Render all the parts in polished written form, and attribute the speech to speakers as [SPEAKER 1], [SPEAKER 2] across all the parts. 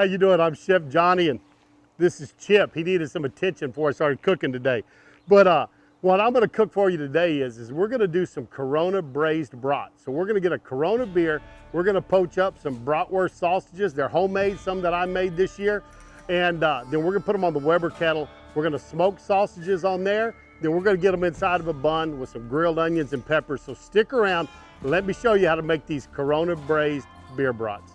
[SPEAKER 1] How you doing? I'm Chef Johnny, and this is Chip. He needed some attention before I started cooking today. But what I'm going to cook for you today is we're going to do some Corona braised brats. So we're going to get a Corona beer. We're going to poach up some Bratwurst sausages. They're homemade, some that I made this year. And then we're going to put them on the Weber kettle. We're going to smoke sausages on there. Then we're going to get them inside of a bun with some grilled onions and peppers. So stick around and let me show you how to make these Corona braised beer brats.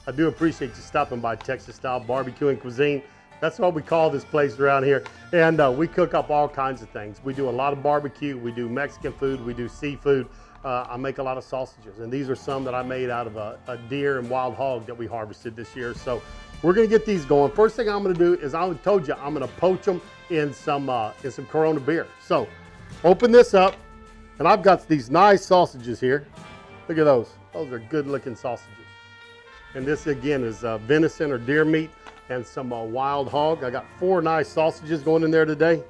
[SPEAKER 1] I do appreciate you stopping by Texas Style Barbecue and Cuisine. That's what we call this place around here. And we cook up all kinds of things. We do a lot of barbecue, we do Mexican food, we do seafood. I make a lot of sausages, and these are some that I made out of a deer and wild hog that we harvested this year. So we're gonna get these going. First thing I'm gonna do is, I told you, I'm gonna poach them in some Corona beer. So open this up, and I've got these nice sausages here. Look at those. Those are good looking sausages. And this again is venison or deer meat and some wild hog. I got 4 nice sausages going in there today.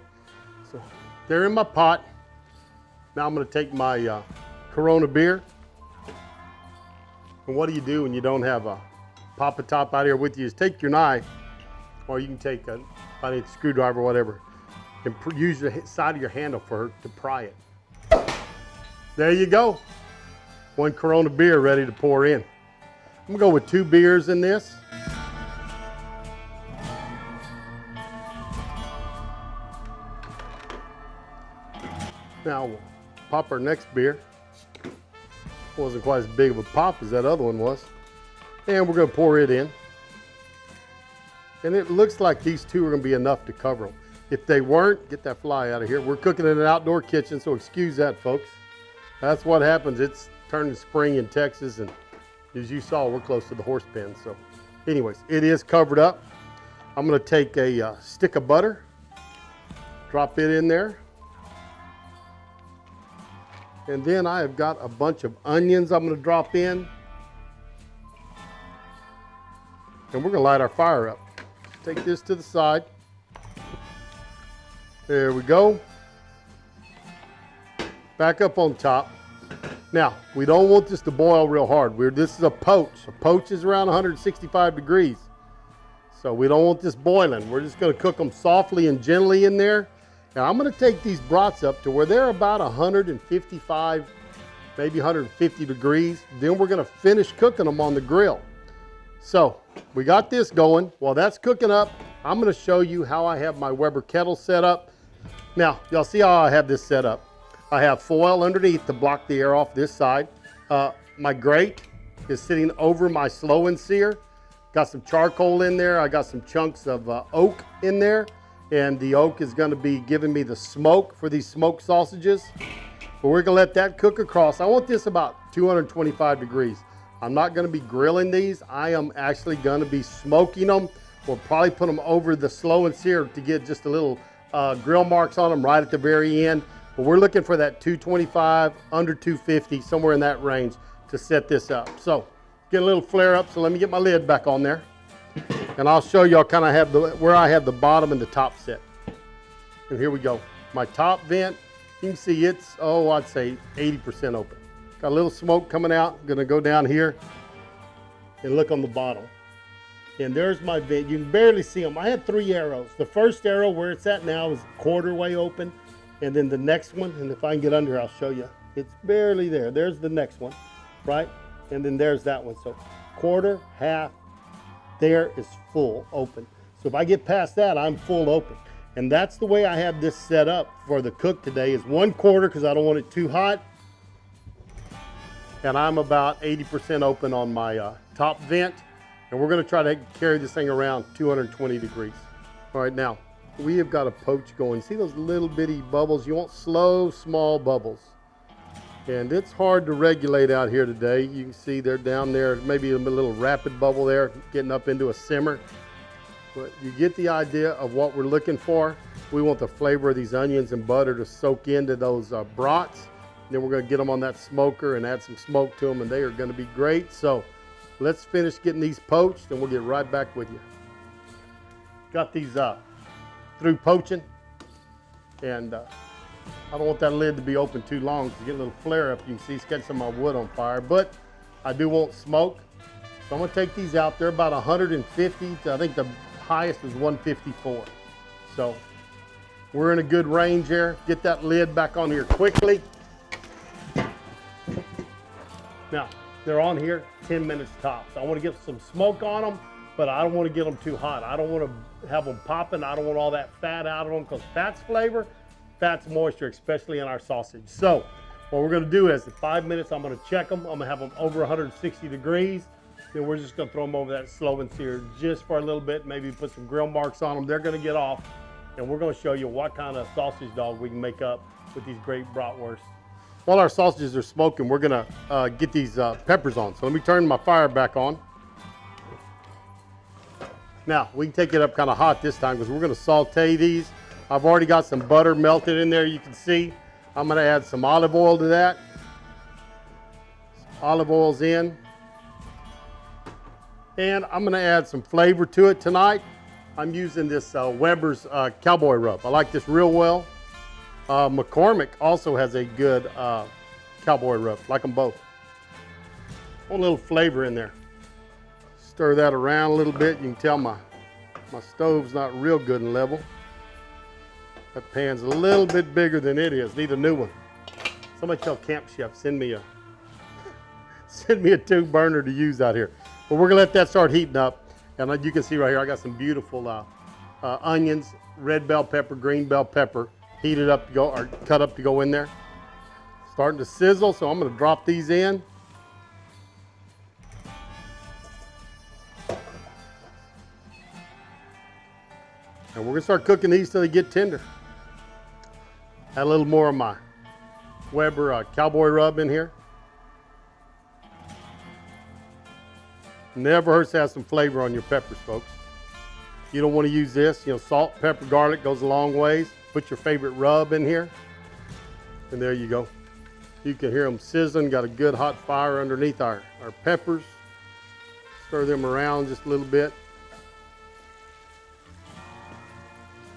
[SPEAKER 1] So they're in my pot. Now I'm going to take my Corona beer. And what do you do when you don't have a Papa Top out here with you? Is take your knife, or you can take a screwdriver or whatever, and use the side of your handle to pry it. There you go. 1 Corona beer ready to pour in. I'm gonna go with 2 beers in this. Now we'll pop our next beer. Wasn't quite as big of a pop as that other one was. And we're gonna pour it in. And it looks like these 2 are gonna be enough to cover them. If they weren't, get that fly out of here. We're cooking in an outdoor kitchen, so excuse that, folks. That's what happens. It's turning spring in Texas, and as you saw, we're close to the horse pen. So anyways, it is covered up. I'm gonna take a stick of butter, drop it in there. And then I have got a bunch of onions I'm gonna drop in. And we're gonna light our fire up. Take this to the side. There we go. Back up on top. Now, we don't want this to boil real hard. This is a poach. A poach is around 165 degrees. So we don't want this boiling. We're just gonna cook them softly and gently in there. And I'm gonna take these brats up to where they're about 155, maybe 150 degrees. Then we're gonna finish cooking them on the grill. So we got this going. While that's cooking up, I'm gonna show you how I have my Weber kettle set up. Now, y'all see how I have this set up. I have foil underneath to block the air off this side. My grate is sitting over my slow and sear. Got some charcoal in there. I got some chunks of oak in there. And the oak is gonna be giving me the smoke for these smoked sausages. But we're gonna let that cook across. I want this about 225 degrees. I'm not gonna be grilling these. I am actually gonna be smoking them. We'll probably put them over the slow and sear to get just a little grill marks on them right at the very end. But we're looking for that 225, under 250, somewhere in that range to set this up. So get a little flare up, so let me get my lid back on there. And I'll show y'all kind of have where I have the bottom and the top set. And here we go. My top vent, you can see it's, I'd say 80% open. Got a little smoke coming out. I'm gonna go down here and look on the bottom. And there's my vent. You can barely see them. I had 3 arrows. The first arrow where it's at now is a quarter way open. And then the next one, and if I can get under, I'll show you. It's barely there. There's the next one, right? And then there's that one. So quarter, half, there is full open. So if I get past that, I'm full open. And that's the way I have this set up for the cook today, is 1/4 because I don't want it too hot. And I'm about 80% open on my top vent. And we're gonna try to carry this thing around 220 degrees. All right, now, we have got a poach going. See those little bitty bubbles? You want slow, small bubbles. And it's hard to regulate out here today. You can see they're down there, maybe a little rapid bubble there, getting up into a simmer. But you get the idea of what we're looking for. We want the flavor of these onions and butter to soak into those brats. Then we're gonna get them on that smoker and add some smoke to them, and they are gonna be great. So let's finish getting these poached, and we'll get right back with you. Got these through poaching. And I don't want that lid to be open too long to get a little flare up. You can see it's got some of my wood on fire, but I do want smoke. So I'm gonna take these out. They're about 150 to, I think the highest was 154. So we're in a good range here. Get that lid back on here quickly. Now, they're on here 10 minutes tops. I want to get some smoke on them, but I don't want to get them too hot. I don't want to have them popping. I don't want all that fat out of them, because fat's flavor, fat's moisture, especially in our sausage. So what we're going to do is in 5 minutes, I'm going to check them. I'm going to have them over 160 degrees. Then we're just going to throw them over that slow and sear just for a little bit, maybe put some grill marks on them. They're going to get off, and we're going to show you what kind of sausage dog we can make up with these great bratwursts. While our sausages are smoking, we're going to get these peppers on. So let me turn my fire back on. Now, we can take it up kind of hot this time because we're going to saute these. I've already got some butter melted in there, you can see. I'm going to add some olive oil to that. Olive oil's in. And I'm going to add some flavor to it tonight. I'm using this Weber's Cowboy Rub. I like this real well. McCormick also has a good Cowboy Rub. Like them both. A little flavor in there. Stir that around a little bit. You can tell my stove's not real good and level. That pan's a little bit bigger than it is. Need a new one. Somebody tell Camp Chef, send me a 2 burner to use out here. But we're gonna let that start heating up. And you can see right here, I got some beautiful onions, red bell pepper, green bell pepper, heated up to go, or cut up to go in there. Starting to sizzle, so I'm gonna drop these in. And we're gonna start cooking these till they get tender. Add a little more of my Weber Cowboy Rub in here. Never hurts to have some flavor on your peppers, folks. You don't want to use this. You know, salt, pepper, garlic goes a long ways. Put your favorite rub in here. And there you go. You can hear them sizzling. Got a good hot fire underneath our peppers. Stir them around just a little bit.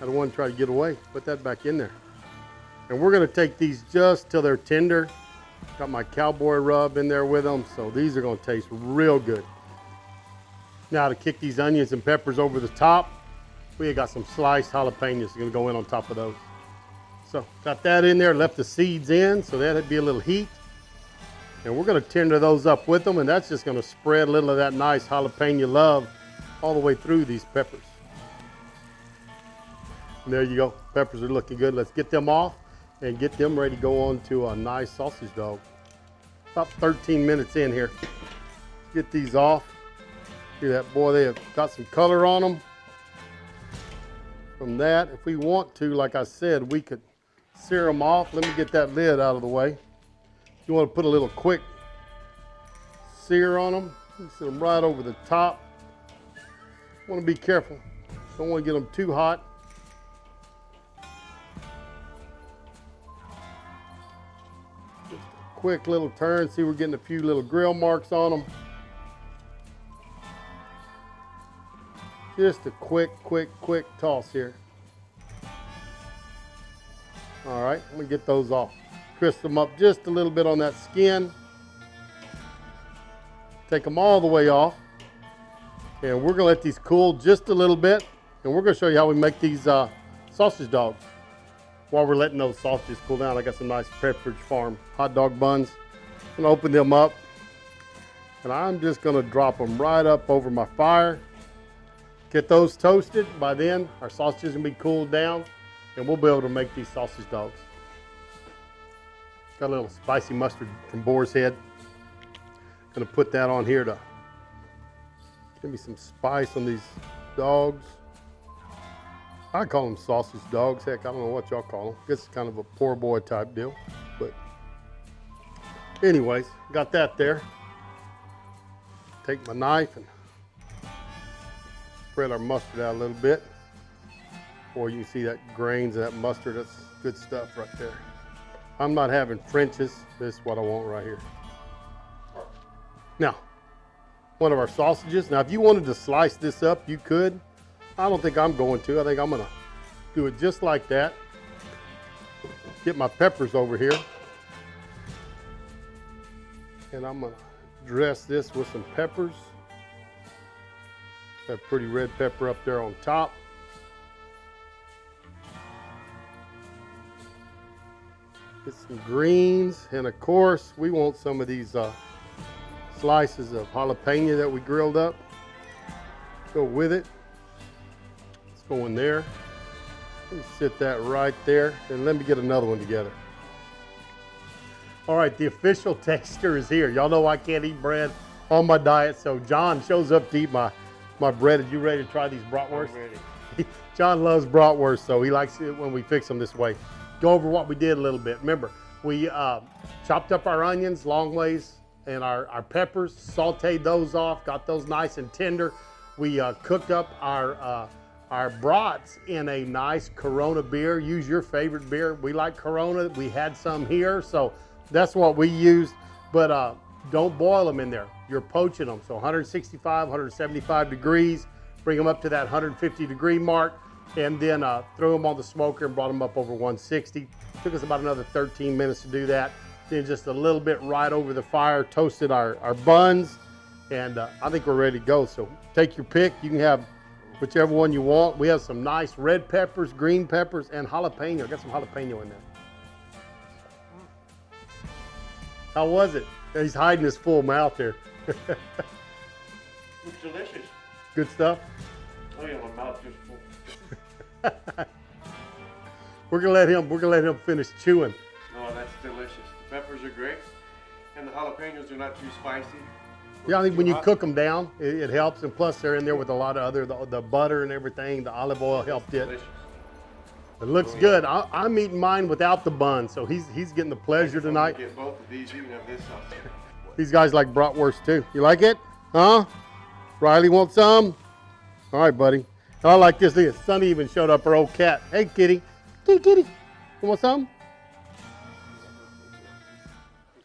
[SPEAKER 1] I don't want to try to get away. Put that back in there. And we're going to take these just till they're tender. Got my Cowboy Rub in there with them. So these are going to taste real good. Now to kick these onions and peppers over the top, we got some sliced jalapenos going to go in on top of those. So got that in there, left the seeds in, so that'd be a little heat. And we're going to tender those up with them, and that's just going to spread a little of that nice jalapeno love all the way through these peppers. And there you go. Peppers are looking good. Let's get them off and get them ready to go on to a nice sausage dog. About 13 minutes in here. Get these off. See that, boy, they have got some color on them. From that, if we want to, like I said, we could sear them off. Let me get that lid out of the way. If you want to put a little quick sear on them, you set them right over the top. Want to be careful. Don't want to get them too hot. Just a quick little turn. See, we're getting a few little grill marks on them. Just a quick toss here. All right, I'm gonna get those off. Crisp them up just a little bit on that skin. Take them all the way off. And we're gonna let these cool just a little bit. And we're gonna show you how we make these sausage dogs. While we're letting those sausages cool down, I got some nice Pepperidge Farm hot dog buns. I'm gonna open them up. And I'm just gonna drop them right up over my fire. Get those toasted. By then, our sausages will be cooled down, and we'll be able to make these sausage dogs. Got a little spicy mustard from Boar's Head. Gonna put that on here to give me some spice on these dogs. I call them sausage dogs. Heck, I don't know what y'all call them. Guess it's kind of a poor boy type deal. But anyways, got that there. Take my knife and spread our mustard out a little bit. Or you can see that grains of that mustard. That's good stuff right there. I'm not having French's. This is what I want right here. Now, one of our sausages. Now, if you wanted to slice this up, you could. I don't think I'm going to. I think I'm gonna do it just like that. Get my peppers over here. And I'm gonna dress this with some peppers. That pretty red pepper up there on top. Get some greens, and of course we want some of these slices of jalapeno that we grilled up. Go with it. Let's go in there. Sit that right there, and let me get another one together. All right, the official taster is here. Y'all know I can't eat bread on my diet, so John shows up to eat my bread. Are you ready to try these bratwurst?
[SPEAKER 2] I'm ready.
[SPEAKER 1] John loves bratwurst, so he likes it when we fix them this way. Go over what we did a little bit. Remember, we chopped up our onions long ways and our peppers, sauteed those off, got those nice and tender. We cooked up our brats in a nice Corona beer. Use your favorite beer. We like Corona. We had some here, so that's what we used. But don't boil them in there. You're poaching them. So 165, 175 degrees. Bring them up to that 150 degree mark, and then throw them on the smoker and brought them up over 160. Took us about another 13 minutes to do that. Then just a little bit right over the fire, toasted our buns, and I think we're ready to go. So take your pick. You can have whichever one you want. We have some nice red peppers, green peppers, and jalapeno. Got some jalapeno in there. How was it? He's hiding his full mouth here.
[SPEAKER 2] It's delicious.
[SPEAKER 1] Good stuff.
[SPEAKER 2] Oh yeah, my mouth just full.
[SPEAKER 1] We're gonna let him finish chewing.
[SPEAKER 2] Oh, that's delicious. The peppers are great, and the jalapenos are not too spicy.
[SPEAKER 1] Yeah, I think when you cook them down, it helps, and plus they're in there with a lot of other the butter and everything. The olive oil helped it.
[SPEAKER 2] Delicious.
[SPEAKER 1] It looks good. I'm eating mine without the bun, so he's getting the pleasure tonight.
[SPEAKER 2] Get both of these. You can have this sauce.
[SPEAKER 1] These guys like bratwurst too. You like it? Huh? Riley wants some? All right, buddy. I like this. Look, Sonny even showed up, her old cat. Hey, kitty. Kitty, kitty. You want some?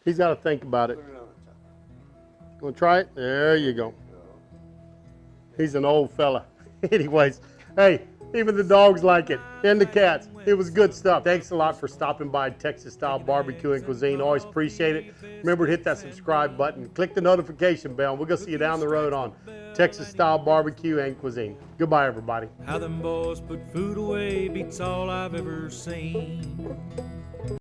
[SPEAKER 1] He's got to think about it. You want to try it? There you go. He's an old fella. Anyways, hey, even the dogs like it, and the cats. It was good stuff. Thanks a lot for stopping by Texas Style Barbecue and Cuisine. Always appreciate it. Remember to hit that subscribe button. Click the notification bell. We're going to see you down the road on Texas Style Barbecue and Cuisine. Goodbye, everybody.
[SPEAKER 3] How them boys put food away beats all I've ever seen.